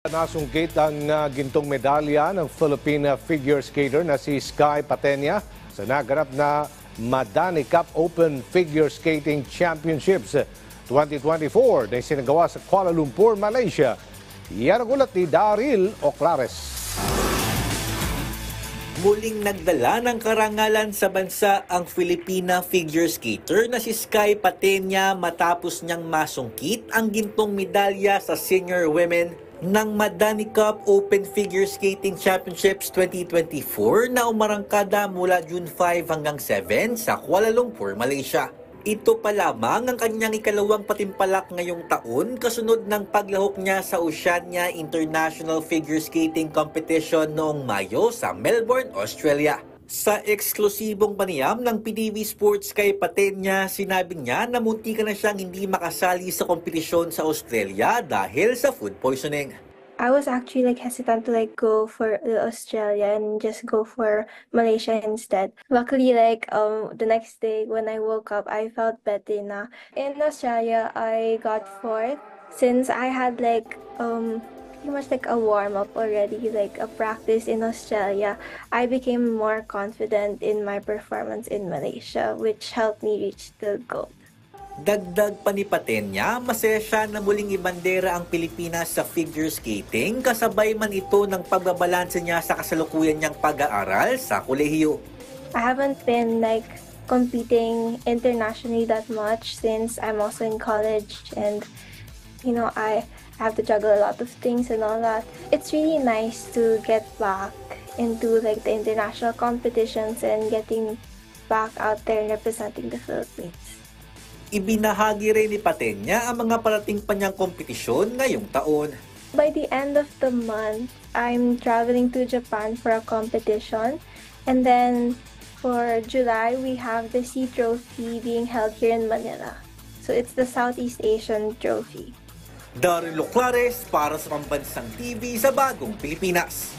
Nasungkit ang gintong medalya ng Filipina figure skater na si Sky Patenya sa naganap na Madani Cup Open Figure Skating Championships 2024 na isinagawa sa Kuala Lumpur, Malaysia. Yan ang ulat ni Daryl Oclares. Muling nagdala ng karangalan sa bansa ang Filipina figure skater na si Sky Patenya matapos niyang masungkit ang gintong medalya sa senior women ng Madani Cup Open Figure Skating Championships 2024 na umarangkada mula June 5 hanggang 7 sa Kuala Lumpur, Malaysia. Ito pa lamang ang kanyang ikalawang patimpalak ngayong taon kasunod ng paglahok niya sa Oceania International Figure Skating Competition noong Mayo sa Melbourne, Australia. Sa eksklusibong panayam ng PTV Sports kay Patenya, sinabi niya na munti na siyang hindi makasali sa kompetisyon sa Australia dahil sa food poisoning. I was actually hesitant to go for Australia and just go for Malaysia instead. Luckily the next day when I woke up I felt better na. In Australia I got fourth since I had pretty much a warm-up already, a practice in Australia. I became more confident in my performance in Malaysia, which helped me reach the goal. Dagdag pa ni Patenya, masaya siya na muling ibandera ang Pilipinas sa figure skating, kasabay man ito ng pagbabalanse niya sa kasalukuyan niyang pag-aaral sa kolehiyo. I haven't been competing internationally that much since I'm also in college, and I have to juggle a lot of things and all that. It's really nice to get back into the international competitions and getting back out there and representing the Philippines. Ibinahagi rin ni Patenya ang mga parating pa niyang kompetisyon ngayong taon. By the end of the month, I'm traveling to Japan for a competition, and then for July we have the SEA Trophy being held here in Manila. So it's the Southeast Asian Trophy. Daryl Oclares para sa Pambansang TV sa Bagong Pilipinas.